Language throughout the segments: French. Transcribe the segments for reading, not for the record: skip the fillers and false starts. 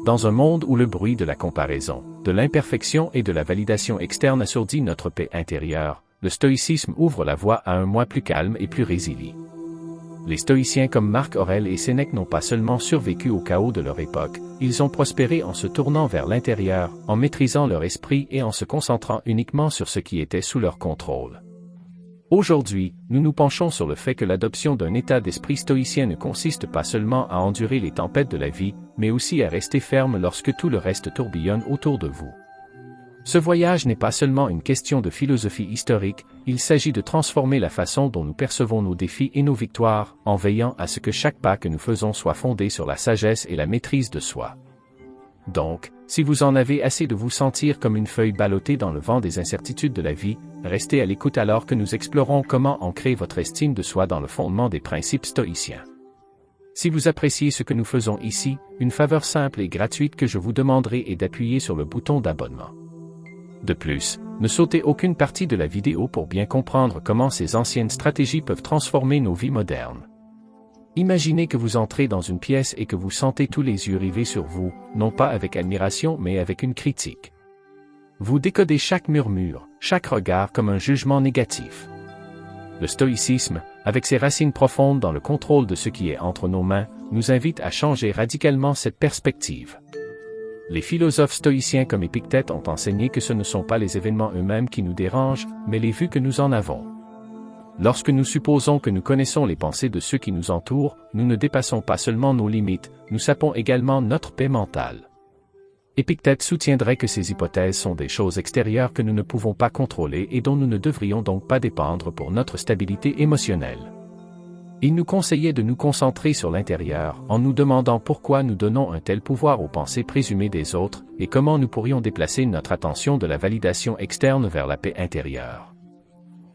Dans un monde où le bruit de la comparaison, de l'imperfection et de la validation externe assourdit notre paix intérieure, le stoïcisme ouvre la voie à un moi plus calme et plus résilient. Les stoïciens comme Marc Aurèle et Sénèque n'ont pas seulement survécu au chaos de leur époque, ils ont prospéré en se tournant vers l'intérieur, en maîtrisant leur esprit et en se concentrant uniquement sur ce qui était sous leur contrôle. Aujourd'hui, nous nous penchons sur le fait que l'adoption d'un état d'esprit stoïcien ne consiste pas seulement à endurer les tempêtes de la vie, mais aussi à rester ferme lorsque tout le reste tourbillonne autour de vous. Ce voyage n'est pas seulement une question de philosophie historique, il s'agit de transformer la façon dont nous percevons nos défis et nos victoires, en veillant à ce que chaque pas que nous faisons soit fondé sur la sagesse et la maîtrise de soi. Donc, si vous en avez assez de vous sentir comme une feuille ballottée dans le vent des incertitudes de la vie, restez à l'écoute alors que nous explorons comment ancrer votre estime de soi dans le fondement des principes stoïciens. Si vous appréciez ce que nous faisons ici, une faveur simple et gratuite que je vous demanderai est d'appuyer sur le bouton d'abonnement. De plus, ne sautez aucune partie de la vidéo pour bien comprendre comment ces anciennes stratégies peuvent transformer nos vies modernes. Imaginez que vous entrez dans une pièce et que vous sentez tous les yeux rivés sur vous, non pas avec admiration mais avec une critique. Vous décodez chaque murmure, chaque regard comme un jugement négatif. Le stoïcisme, avec ses racines profondes dans le contrôle de ce qui est entre nos mains, nous invite à changer radicalement cette perspective. Les philosophes stoïciens comme Épictète ont enseigné que ce ne sont pas les événements eux-mêmes qui nous dérangent, mais les vues que nous en avons. Lorsque nous supposons que nous connaissons les pensées de ceux qui nous entourent, nous ne dépassons pas seulement nos limites, nous sapons également notre paix mentale. Épictète soutiendrait que ces hypothèses sont des choses extérieures que nous ne pouvons pas contrôler et dont nous ne devrions donc pas dépendre pour notre stabilité émotionnelle. Il nous conseillait de nous concentrer sur l'intérieur, en nous demandant pourquoi nous donnons un tel pouvoir aux pensées présumées des autres, et comment nous pourrions déplacer notre attention de la validation externe vers la paix intérieure.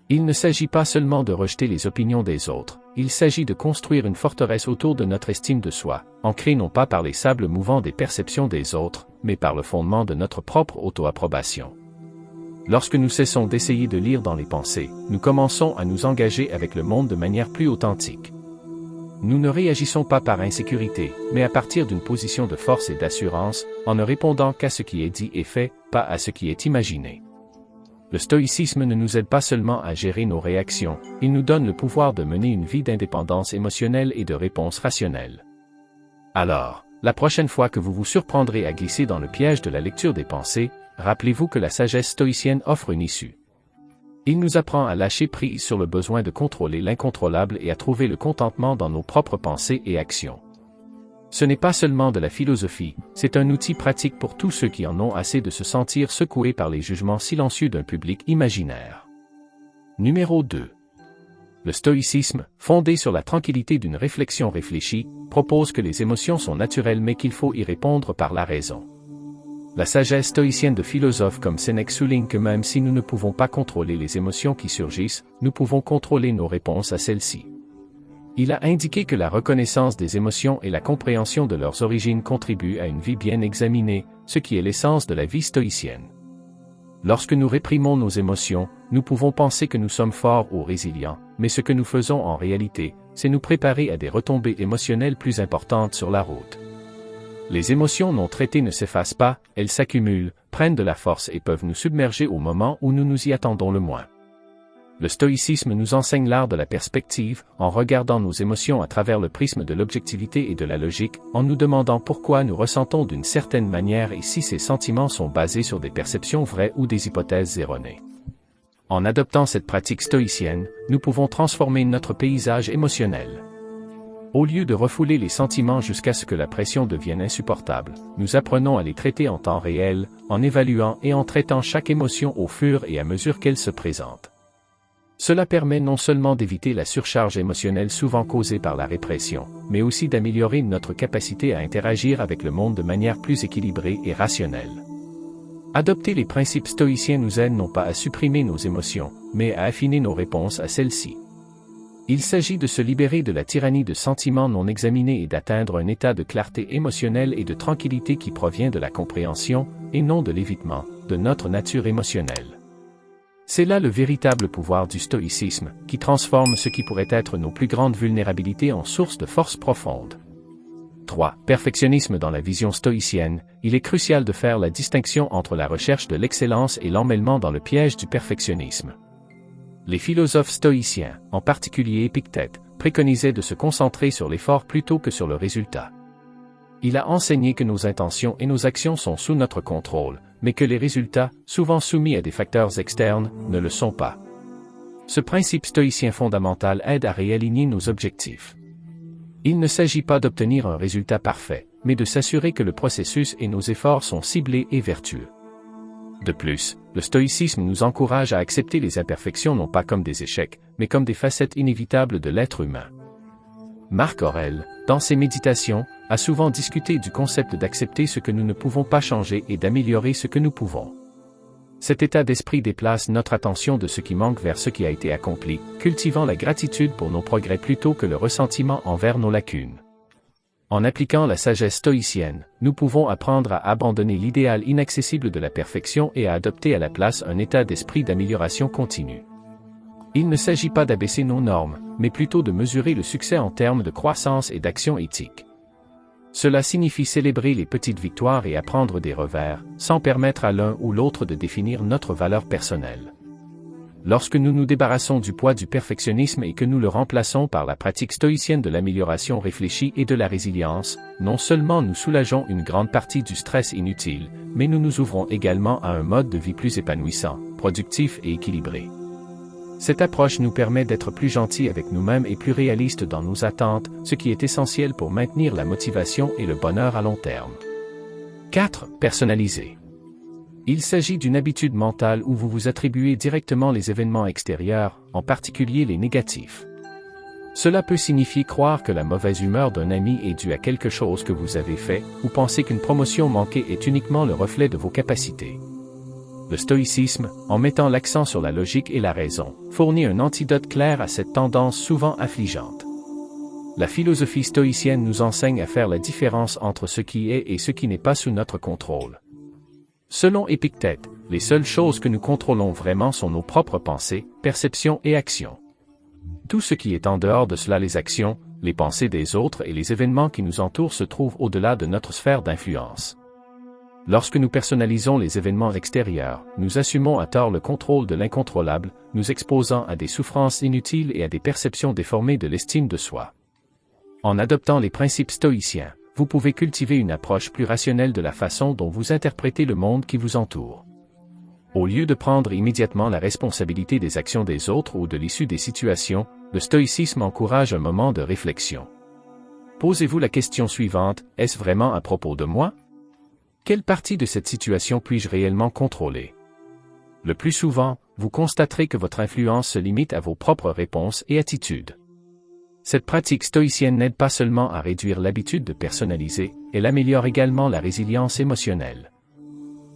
Il ne s'agit pas seulement de rejeter les opinions des autres, il s'agit de construire une forteresse autour de notre estime de soi, ancrée non pas par les sables mouvants des perceptions des autres, mais par le fondement de notre propre auto-approbation. Lorsque nous cessons d'essayer de lire dans les pensées, nous commençons à nous engager avec le monde de manière plus authentique. Nous ne réagissons pas par insécurité, mais à partir d'une position de force et d'assurance, en ne répondant qu'à ce qui est dit et fait, pas à ce qui est imaginé. Le stoïcisme ne nous aide pas seulement à gérer nos réactions, il nous donne le pouvoir de mener une vie d'indépendance émotionnelle et de réponse rationnelle. Alors, la prochaine fois que vous vous surprendrez à glisser dans le piège de la lecture des pensées, rappelez-vous que la sagesse stoïcienne offre une issue. Il nous apprend à lâcher prise sur le besoin de contrôler l'incontrôlable et à trouver le contentement dans nos propres pensées et actions. Ce n'est pas seulement de la philosophie, c'est un outil pratique pour tous ceux qui en ont assez de se sentir secoués par les jugements silencieux d'un public imaginaire. Numéro 2. Le stoïcisme, fondé sur la tranquillité d'une réflexion réfléchie, propose que les émotions sont naturelles mais qu'il faut y répondre par la raison. La sagesse stoïcienne de philosophes comme Sénèque souligne que même si nous ne pouvons pas contrôler les émotions qui surgissent, nous pouvons contrôler nos réponses à celles-ci. Il a indiqué que la reconnaissance des émotions et la compréhension de leurs origines contribuent à une vie bien examinée, ce qui est l'essence de la vie stoïcienne. Lorsque nous réprimons nos émotions, nous pouvons penser que nous sommes forts ou résilients, mais ce que nous faisons en réalité, c'est nous préparer à des retombées émotionnelles plus importantes sur la route. Les émotions non traitées ne s'effacent pas, elles s'accumulent, prennent de la force et peuvent nous submerger au moment où nous nous y attendons le moins. Le stoïcisme nous enseigne l'art de la perspective, en regardant nos émotions à travers le prisme de l'objectivité et de la logique, en nous demandant pourquoi nous ressentons d'une certaine manière et si ces sentiments sont basés sur des perceptions vraies ou des hypothèses erronées. En adoptant cette pratique stoïcienne, nous pouvons transformer notre paysage émotionnel. Au lieu de refouler les sentiments jusqu'à ce que la pression devienne insupportable, nous apprenons à les traiter en temps réel, en évaluant et en traitant chaque émotion au fur et à mesure qu'elle se présente. Cela permet non seulement d'éviter la surcharge émotionnelle souvent causée par la répression, mais aussi d'améliorer notre capacité à interagir avec le monde de manière plus équilibrée et rationnelle. Adopter les principes stoïciens nous aide non pas à supprimer nos émotions, mais à affiner nos réponses à celles-ci. Il s'agit de se libérer de la tyrannie de sentiments non examinés et d'atteindre un état de clarté émotionnelle et de tranquillité qui provient de la compréhension, et non de l'évitement, de notre nature émotionnelle. C'est là le véritable pouvoir du stoïcisme, qui transforme ce qui pourrait être nos plus grandes vulnérabilités en source de force profonde. 3. Perfectionnisme. Dans la vision stoïcienne, il est crucial de faire la distinction entre la recherche de l'excellence et l'emmêlement dans le piège du perfectionnisme. Les philosophes stoïciens, en particulier Épictète, préconisaient de se concentrer sur l'effort plutôt que sur le résultat. Il a enseigné que nos intentions et nos actions sont sous notre contrôle, mais que les résultats, souvent soumis à des facteurs externes, ne le sont pas. Ce principe stoïcien fondamental aide à réaligner nos objectifs. Il ne s'agit pas d'obtenir un résultat parfait, mais de s'assurer que le processus et nos efforts sont ciblés et vertueux. De plus, le stoïcisme nous encourage à accepter les imperfections non pas comme des échecs, mais comme des facettes inévitables de l'être humain. Marc Aurèle, dans ses méditations, a souvent discuté du concept d'accepter ce que nous ne pouvons pas changer et d'améliorer ce que nous pouvons. Cet état d'esprit déplace notre attention de ce qui manque vers ce qui a été accompli, cultivant la gratitude pour nos progrès plutôt que le ressentiment envers nos lacunes. En appliquant la sagesse stoïcienne, nous pouvons apprendre à abandonner l'idéal inaccessible de la perfection et à adopter à la place un état d'esprit d'amélioration continue. Il ne s'agit pas d'abaisser nos normes, mais plutôt de mesurer le succès en termes de croissance et d'action éthique. Cela signifie célébrer les petites victoires et apprendre des revers, sans permettre à l'un ou l'autre de définir notre valeur personnelle. Lorsque nous nous débarrassons du poids du perfectionnisme et que nous le remplaçons par la pratique stoïcienne de l'amélioration réfléchie et de la résilience, non seulement nous soulageons une grande partie du stress inutile, mais nous nous ouvrons également à un mode de vie plus épanouissant, productif et équilibré. Cette approche nous permet d'être plus gentils avec nous-mêmes et plus réalistes dans nos attentes, ce qui est essentiel pour maintenir la motivation et le bonheur à long terme. 4. Personnaliser. Il s'agit d'une habitude mentale où vous vous attribuez directement les événements extérieurs, en particulier les négatifs. Cela peut signifier croire que la mauvaise humeur d'un ami est due à quelque chose que vous avez fait, ou penser qu'une promotion manquée est uniquement le reflet de vos capacités. Le stoïcisme, en mettant l'accent sur la logique et la raison, fournit un antidote clair à cette tendance souvent affligeante. La philosophie stoïcienne nous enseigne à faire la différence entre ce qui est et ce qui n'est pas sous notre contrôle. Selon Épictète, les seules choses que nous contrôlons vraiment sont nos propres pensées, perceptions et actions. Tout ce qui est en dehors de cela, les actions, les pensées des autres et les événements qui nous entourent se trouvent au-delà de notre sphère d'influence. Lorsque nous personnalisons les événements extérieurs, nous assumons à tort le contrôle de l'incontrôlable, nous exposant à des souffrances inutiles et à des perceptions déformées de l'estime de soi. En adoptant les principes stoïciens, vous pouvez cultiver une approche plus rationnelle de la façon dont vous interprétez le monde qui vous entoure. Au lieu de prendre immédiatement la responsabilité des actions des autres ou de l'issue des situations, le stoïcisme encourage un moment de réflexion. Posez-vous la question suivante, est-ce vraiment à propos de moi ? Quelle partie de cette situation puis-je réellement contrôler? Le plus souvent, vous constaterez que votre influence se limite à vos propres réponses et attitudes. Cette pratique stoïcienne n'aide pas seulement à réduire l'habitude de personnaliser, elle améliore également la résilience émotionnelle.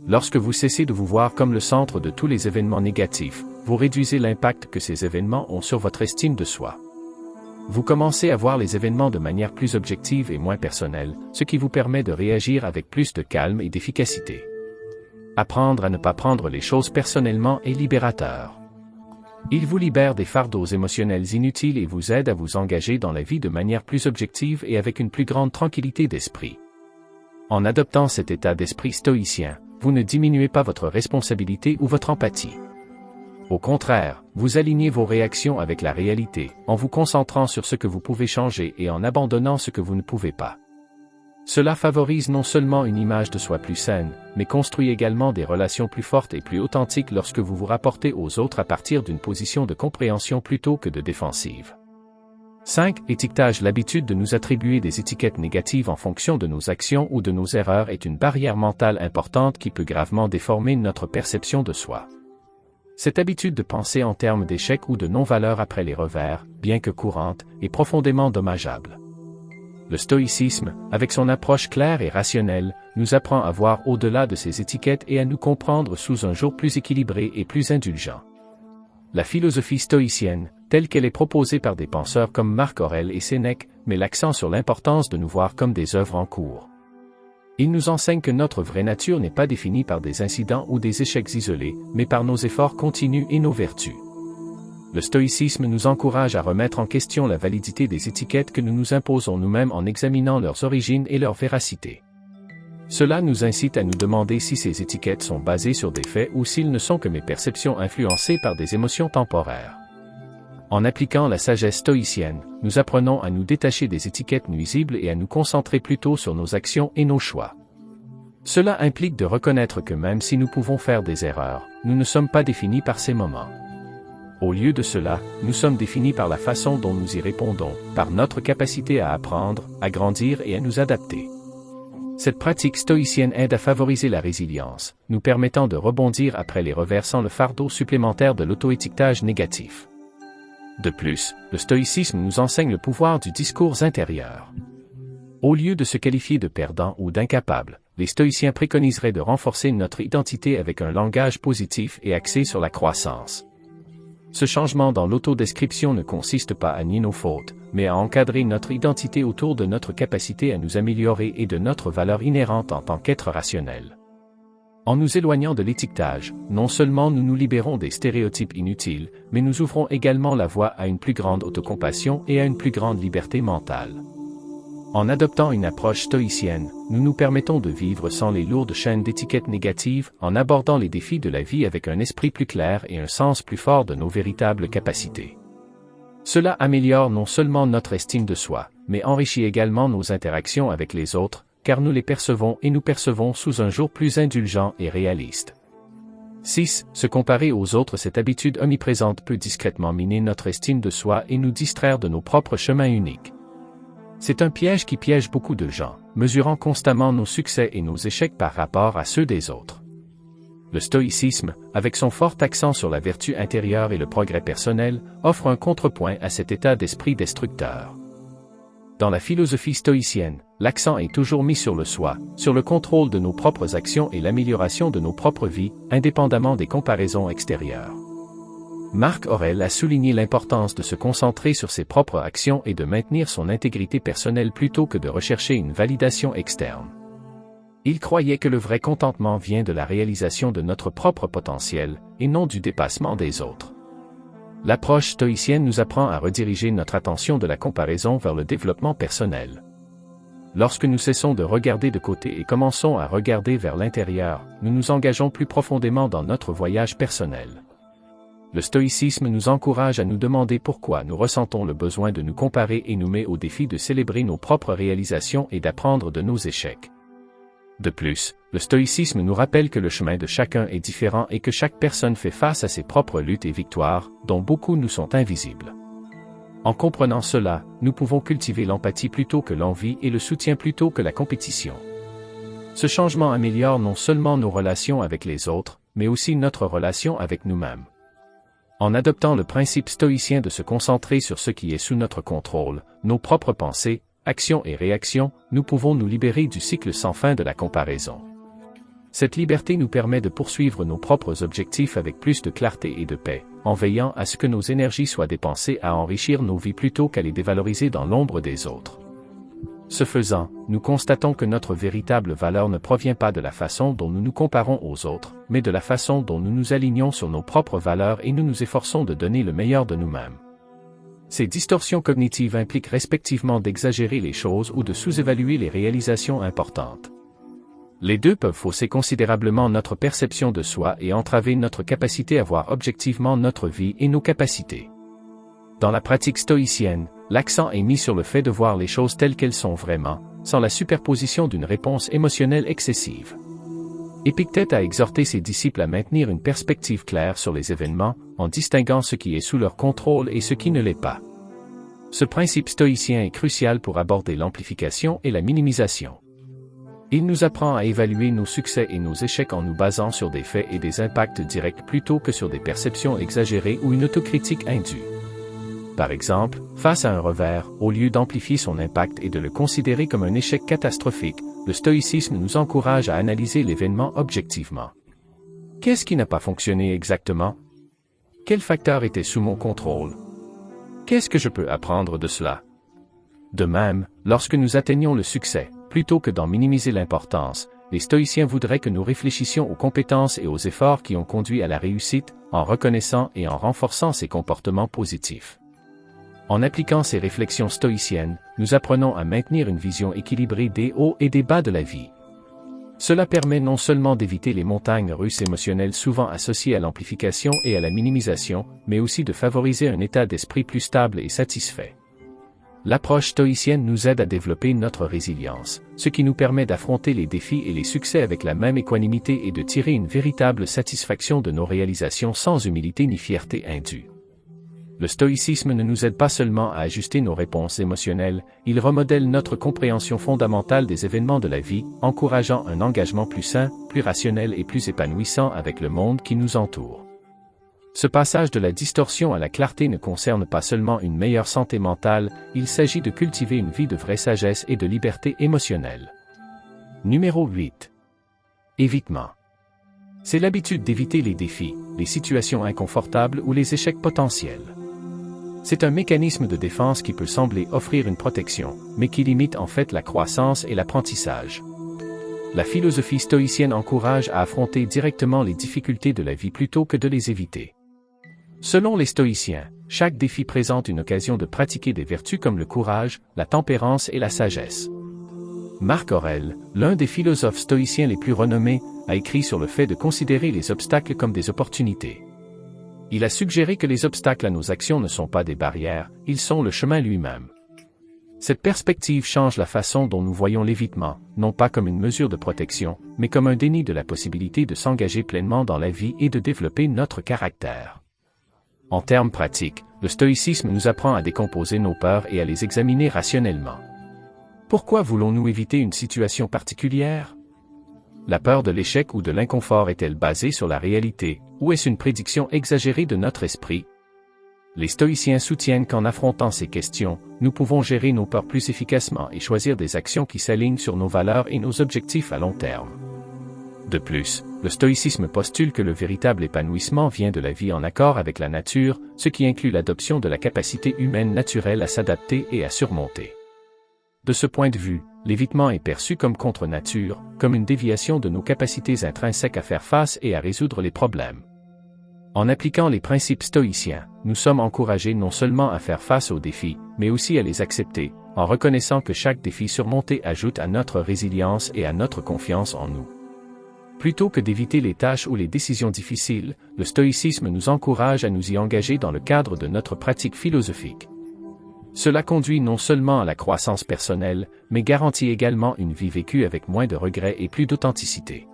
Lorsque vous cessez de vous voir comme le centre de tous les événements négatifs, vous réduisez l'impact que ces événements ont sur votre estime de soi. Vous commencez à voir les événements de manière plus objective et moins personnelle, ce qui vous permet de réagir avec plus de calme et d'efficacité. Apprendre à ne pas prendre les choses personnellement est libérateur. Il vous libère des fardeaux émotionnels inutiles et vous aide à vous engager dans la vie de manière plus objective et avec une plus grande tranquillité d'esprit. En adoptant cet état d'esprit stoïcien, vous ne diminuez pas votre responsabilité ou votre empathie. Au contraire, vous alignez vos réactions avec la réalité, en vous concentrant sur ce que vous pouvez changer et en abandonnant ce que vous ne pouvez pas. Cela favorise non seulement une image de soi plus saine, mais construit également des relations plus fortes et plus authentiques lorsque vous vous rapportez aux autres à partir d'une position de compréhension plutôt que de défensive. 5. Étiquetage. L'habitude de nous attribuer des étiquettes négatives en fonction de nos actions ou de nos erreurs est une barrière mentale importante qui peut gravement déformer notre perception de soi. Cette habitude de penser en termes d'échec ou de non-valeur après les revers, bien que courante, est profondément dommageable. Le stoïcisme, avec son approche claire et rationnelle, nous apprend à voir au-delà de ces étiquettes et à nous comprendre sous un jour plus équilibré et plus indulgent. La philosophie stoïcienne, telle qu'elle est proposée par des penseurs comme Marc Aurèle et Sénèque, met l'accent sur l'importance de nous voir comme des œuvres en cours. Il nous enseigne que notre vraie nature n'est pas définie par des incidents ou des échecs isolés, mais par nos efforts continus et nos vertus. Le stoïcisme nous encourage à remettre en question la validité des étiquettes que nous nous imposons nous-mêmes en examinant leurs origines et leur véracité. Cela nous incite à nous demander si ces étiquettes sont basées sur des faits ou s'ils ne sont que mes perceptions influencées par des émotions temporaires. En appliquant la sagesse stoïcienne, nous apprenons à nous détacher des étiquettes nuisibles et à nous concentrer plutôt sur nos actions et nos choix. Cela implique de reconnaître que même si nous pouvons faire des erreurs, nous ne sommes pas définis par ces moments. Au lieu de cela, nous sommes définis par la façon dont nous y répondons, par notre capacité à apprendre, à grandir et à nous adapter. Cette pratique stoïcienne aide à favoriser la résilience, nous permettant de rebondir après les revers sans le fardeau supplémentaire de l'auto-étiquetage négatif. De plus, le stoïcisme nous enseigne le pouvoir du discours intérieur. Au lieu de se qualifier de perdant ou d'incapable, les stoïciens préconiseraient de renforcer notre identité avec un langage positif et axé sur la croissance. Ce changement dans l'autodescription ne consiste pas à nier nos fautes, mais à encadrer notre identité autour de notre capacité à nous améliorer et de notre valeur inhérente en tant qu'être rationnel. En nous éloignant de l'étiquetage, non seulement nous nous libérons des stéréotypes inutiles, mais nous ouvrons également la voie à une plus grande autocompassion et à une plus grande liberté mentale. En adoptant une approche stoïcienne, nous nous permettons de vivre sans les lourdes chaînes d'étiquettes négatives, en abordant les défis de la vie avec un esprit plus clair et un sens plus fort de nos véritables capacités. Cela améliore non seulement notre estime de soi, mais enrichit également nos interactions avec les autres, car nous les percevons et nous percevons sous un jour plus indulgent et réaliste. 6. Se comparer aux autres. Cette habitude omniprésente peut discrètement miner notre estime de soi et nous distraire de nos propres chemins uniques. C'est un piège qui piège beaucoup de gens, mesurant constamment nos succès et nos échecs par rapport à ceux des autres. Le stoïcisme, avec son fort accent sur la vertu intérieure et le progrès personnel, offre un contrepoint à cet état d'esprit destructeur. Dans la philosophie stoïcienne, l'accent est toujours mis sur le soi, sur le contrôle de nos propres actions et l'amélioration de nos propres vies, indépendamment des comparaisons extérieures. Marc Aurèle a souligné l'importance de se concentrer sur ses propres actions et de maintenir son intégrité personnelle plutôt que de rechercher une validation externe. Il croyait que le vrai contentement vient de la réalisation de notre propre potentiel, et non du dépassement des autres. L'approche stoïcienne nous apprend à rediriger notre attention de la comparaison vers le développement personnel. Lorsque nous cessons de regarder de côté et commençons à regarder vers l'intérieur, nous nous engageons plus profondément dans notre voyage personnel. Le stoïcisme nous encourage à nous demander pourquoi nous ressentons le besoin de nous comparer et nous met au défi de célébrer nos propres réalisations et d'apprendre de nos échecs. De plus, le stoïcisme nous rappelle que le chemin de chacun est différent et que chaque personne fait face à ses propres luttes et victoires, dont beaucoup nous sont invisibles. En comprenant cela, nous pouvons cultiver l'empathie plutôt que l'envie et le soutien plutôt que la compétition. Ce changement améliore non seulement nos relations avec les autres, mais aussi notre relation avec nous-mêmes. En adoptant le principe stoïcien de se concentrer sur ce qui est sous notre contrôle, nos propres pensées, actions et réactions, nous pouvons nous libérer du cycle sans fin de la comparaison. Cette liberté nous permet de poursuivre nos propres objectifs avec plus de clarté et de paix, en veillant à ce que nos énergies soient dépensées à enrichir nos vies plutôt qu'à les dévaloriser dans l'ombre des autres. Ce faisant, nous constatons que notre véritable valeur ne provient pas de la façon dont nous nous comparons aux autres, mais de la façon dont nous nous alignons sur nos propres valeurs et nous nous efforçons de donner le meilleur de nous-mêmes. Ces distorsions cognitives impliquent respectivement d'exagérer les choses ou de sous-évaluer les réalisations importantes. Les deux peuvent fausser considérablement notre perception de soi et entraver notre capacité à voir objectivement notre vie et nos capacités. Dans la pratique stoïcienne, l'accent est mis sur le fait de voir les choses telles qu'elles sont vraiment, sans la superposition d'une réponse émotionnelle excessive. Épictète a exhorté ses disciples à maintenir une perspective claire sur les événements, en distinguant ce qui est sous leur contrôle et ce qui ne l'est pas. Ce principe stoïcien est crucial pour aborder l'amplification et la minimisation. Il nous apprend à évaluer nos succès et nos échecs en nous basant sur des faits et des impacts directs plutôt que sur des perceptions exagérées ou une autocritique indue. Par exemple, face à un revers, au lieu d'amplifier son impact et de le considérer comme un échec catastrophique, le stoïcisme nous encourage à analyser l'événement objectivement. Qu'est-ce qui n'a pas fonctionné exactement? Quel facteur était sous mon contrôle? Qu'est-ce que je peux apprendre de cela? De même, lorsque nous atteignons le succès, plutôt que d'en minimiser l'importance, les stoïciens voudraient que nous réfléchissions aux compétences et aux efforts qui ont conduit à la réussite, en reconnaissant et en renforçant ces comportements positifs. En appliquant ces réflexions stoïciennes, nous apprenons à maintenir une vision équilibrée des hauts et des bas de la vie. Cela permet non seulement d'éviter les montagnes russes émotionnelles souvent associées à l'amplification et à la minimisation, mais aussi de favoriser un état d'esprit plus stable et satisfait. L'approche stoïcienne nous aide à développer notre résilience, ce qui nous permet d'affronter les défis et les succès avec la même équanimité et de tirer une véritable satisfaction de nos réalisations sans humilité ni fierté indue. Le stoïcisme ne nous aide pas seulement à ajuster nos réponses émotionnelles, il remodèle notre compréhension fondamentale des événements de la vie, encourageant un engagement plus sain, plus rationnel et plus épanouissant avec le monde qui nous entoure. Ce passage de la distorsion à la clarté ne concerne pas seulement une meilleure santé mentale, il s'agit de cultiver une vie de vraie sagesse et de liberté émotionnelle. Numéro 8. Évitement. C'est l'habitude d'éviter les défis, les situations inconfortables ou les échecs potentiels. C'est un mécanisme de défense qui peut sembler offrir une protection, mais qui limite en fait la croissance et l'apprentissage. La philosophie stoïcienne encourage à affronter directement les difficultés de la vie plutôt que de les éviter. Selon les stoïciens, chaque défi présente une occasion de pratiquer des vertus comme le courage, la tempérance et la sagesse. Marc Aurèle, l'un des philosophes stoïciens les plus renommés, a écrit sur le fait de considérer les obstacles comme des opportunités. Il a suggéré que les obstacles à nos actions ne sont pas des barrières, ils sont le chemin lui-même. Cette perspective change la façon dont nous voyons l'évitement, non pas comme une mesure de protection, mais comme un déni de la possibilité de s'engager pleinement dans la vie et de développer notre caractère. En termes pratiques, le stoïcisme nous apprend à décomposer nos peurs et à les examiner rationnellement. Pourquoi voulons-nous éviter une situation particulière? La peur de l'échec ou de l'inconfort est-elle basée sur la réalité, ou est-ce une prédiction exagérée de notre esprit? Les stoïciens soutiennent qu'en affrontant ces questions, nous pouvons gérer nos peurs plus efficacement et choisir des actions qui s'alignent sur nos valeurs et nos objectifs à long terme. De plus, le stoïcisme postule que le véritable épanouissement vient de la vie en accord avec la nature, ce qui inclut l'adoption de la capacité humaine naturelle à s'adapter et à surmonter. De ce point de vue, l'évitement est perçu comme contre nature, comme une déviation de nos capacités intrinsèques à faire face et à résoudre les problèmes. En appliquant les principes stoïciens, nous sommes encouragés non seulement à faire face aux défis, mais aussi à les accepter, en reconnaissant que chaque défi surmonté ajoute à notre résilience et à notre confiance en nous. Plutôt que d'éviter les tâches ou les décisions difficiles, le stoïcisme nous encourage à nous y engager dans le cadre de notre pratique philosophique. Cela conduit non seulement à la croissance personnelle, mais garantit également une vie vécue avec moins de regrets et plus d'authenticité.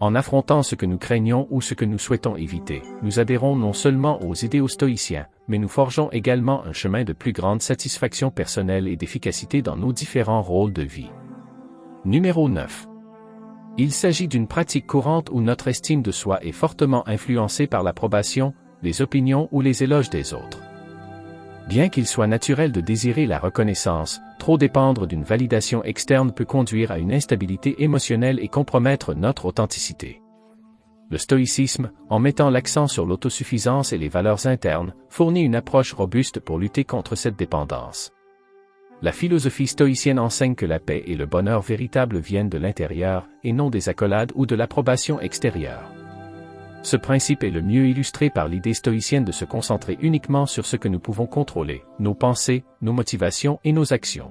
En affrontant ce que nous craignons ou ce que nous souhaitons éviter, nous adhérons non seulement aux idéaux stoïciens, mais nous forgeons également un chemin de plus grande satisfaction personnelle et d'efficacité dans nos différents rôles de vie. Numéro 9. Il s'agit d'une pratique courante où notre estime de soi est fortement influencée par l'approbation, les opinions ou les éloges des autres. Bien qu'il soit naturel de désirer la reconnaissance, trop dépendre d'une validation externe peut conduire à une instabilité émotionnelle et compromettre notre authenticité. Le stoïcisme, en mettant l'accent sur l'autosuffisance et les valeurs internes, fournit une approche robuste pour lutter contre cette dépendance. La philosophie stoïcienne enseigne que la paix et le bonheur véritable viennent de l'intérieur, et non des accolades ou de l'approbation extérieure. Ce principe est le mieux illustré par l'idée stoïcienne de se concentrer uniquement sur ce que nous pouvons contrôler, nos pensées, nos motivations et nos actions.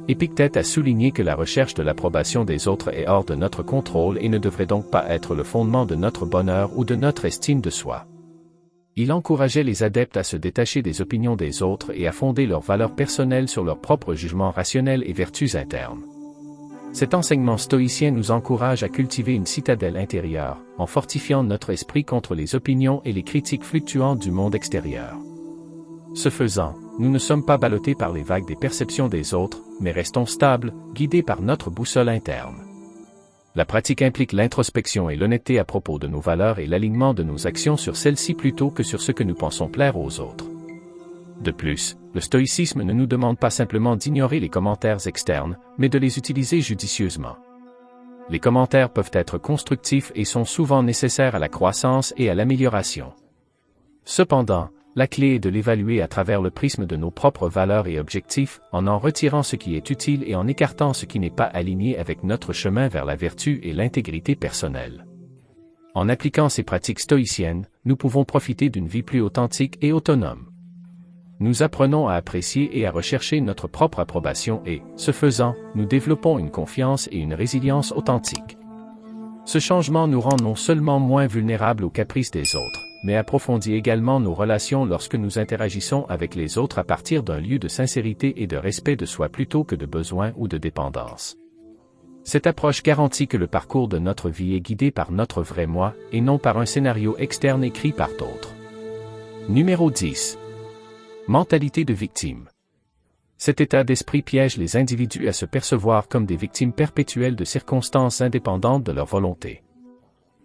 Épictète a souligné que la recherche de l'approbation des autres est hors de notre contrôle et ne devrait donc pas être le fondement de notre bonheur ou de notre estime de soi. Il encourageait les adeptes à se détacher des opinions des autres et à fonder leurs valeurs personnelles sur leurs propres jugements rationnels et vertus internes. Cet enseignement stoïcien nous encourage à cultiver une citadelle intérieure, en fortifiant notre esprit contre les opinions et les critiques fluctuantes du monde extérieur. Ce faisant, nous ne sommes pas ballottés par les vagues des perceptions des autres, mais restons stables, guidés par notre boussole interne. La pratique implique l'introspection et l'honnêteté à propos de nos valeurs et l'alignement de nos actions sur celles-ci plutôt que sur ce que nous pensons plaire aux autres. De plus, le stoïcisme ne nous demande pas simplement d'ignorer les commentaires externes, mais de les utiliser judicieusement. Les commentaires peuvent être constructifs et sont souvent nécessaires à la croissance et à l'amélioration. Cependant, La clé est de l'évaluer à travers le prisme de nos propres valeurs et objectifs, en retirant ce qui est utile et en écartant ce qui n'est pas aligné avec notre chemin vers la vertu et l'intégrité personnelle. En appliquant ces pratiques stoïciennes, nous pouvons profiter d'une vie plus authentique et autonome. Nous apprenons à apprécier et à rechercher notre propre approbation et, ce faisant, nous développons une confiance et une résilience authentiques. Ce changement nous rend non seulement moins vulnérables aux caprices des autres, mais approfondit également nos relations lorsque nous interagissons avec les autres à partir d'un lieu de sincérité et de respect de soi plutôt que de besoin ou de dépendance. Cette approche garantit que le parcours de notre vie est guidé par notre vrai moi, et non par un scénario externe écrit par d'autres. Numéro 10. Mentalité de victime. Cet état d'esprit piège les individus à se percevoir comme des victimes perpétuelles de circonstances indépendantes de leur volonté.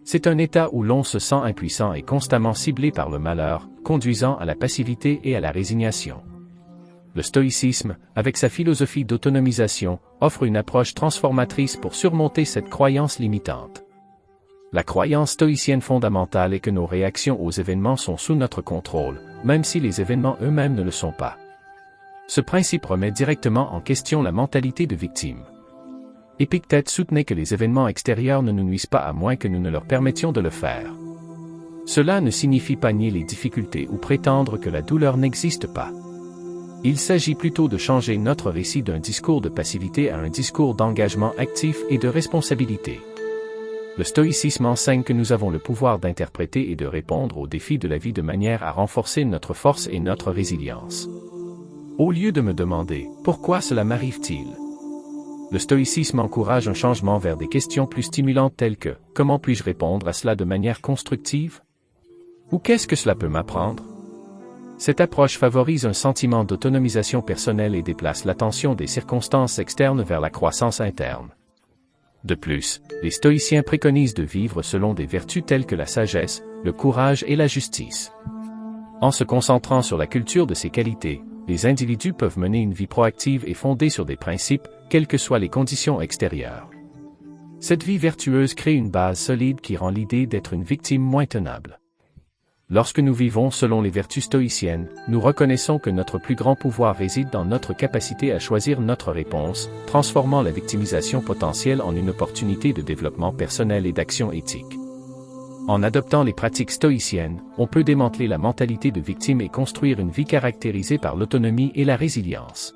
C'est un état où l'on se sent impuissant et constamment ciblé par le malheur, conduisant à la passivité et à la résignation. Le stoïcisme, avec sa philosophie d'autonomisation, offre une approche transformatrice pour surmonter cette croyance limitante. La croyance stoïcienne fondamentale est que nos réactions aux événements sont sous notre contrôle, même si les événements eux-mêmes ne le sont pas. Ce principe remet directement en question la mentalité de victime. Épictète soutenait que les événements extérieurs ne nous nuisent pas à moins que nous ne leur permettions de le faire. Cela ne signifie pas nier les difficultés ou prétendre que la douleur n'existe pas. Il s'agit plutôt de changer notre récit d'un discours de passivité à un discours d'engagement actif et de responsabilité. Le stoïcisme enseigne que nous avons le pouvoir d'interpréter et de répondre aux défis de la vie de manière à renforcer notre force et notre résilience. Au lieu de me demander « Pourquoi cela m'arrive-t-il ?», le stoïcisme encourage un changement vers des questions plus stimulantes telles que « Comment puis-je répondre à cela de manière constructive ?» ou « Qu'est-ce que cela peut m'apprendre ?» Cette approche favorise un sentiment d'autonomisation personnelle et déplace l'attention des circonstances externes vers la croissance interne. De plus, les stoïciens préconisent de vivre selon des vertus telles que la sagesse, le courage et la justice. En se concentrant sur la culture de ces qualités, les individus peuvent mener une vie proactive et fondée sur des principes, quelles que soient les conditions extérieures. Cette vie vertueuse crée une base solide qui rend l'idée d'être une victime moins tenable. Lorsque nous vivons selon les vertus stoïciennes, nous reconnaissons que notre plus grand pouvoir réside dans notre capacité à choisir notre réponse, transformant la victimisation potentielle en une opportunité de développement personnel et d'action éthique. En adoptant les pratiques stoïciennes, on peut démanteler la mentalité de victime et construire une vie caractérisée par l'autonomie et la résilience.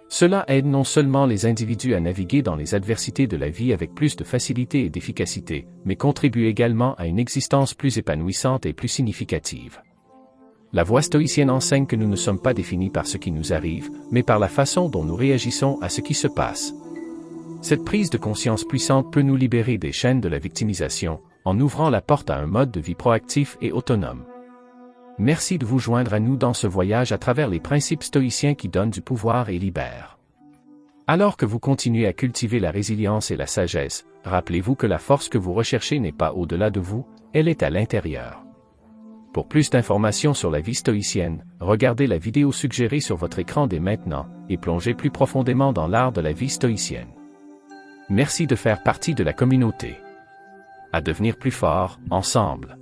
Cela aide non seulement les individus à naviguer dans les adversités de la vie avec plus de facilité et d'efficacité, mais contribue également à une existence plus épanouissante et plus significative. La voie stoïcienne enseigne que nous ne sommes pas définis par ce qui nous arrive, mais par la façon dont nous réagissons à ce qui se passe. Cette prise de conscience puissante peut nous libérer des chaînes de la victimisation, en ouvrant la porte à un mode de vie proactif et autonome. Merci de vous joindre à nous dans ce voyage à travers les principes stoïciens qui donnent du pouvoir et libèrent. Alors que vous continuez à cultiver la résilience et la sagesse, rappelez-vous que la force que vous recherchez n'est pas au-delà de vous, elle est à l'intérieur. Pour plus d'informations sur la vie stoïcienne, regardez la vidéo suggérée sur votre écran dès maintenant, et plongez plus profondément dans l'art de la vie stoïcienne. Merci de faire partie de la communauté. À devenir plus fort, ensemble.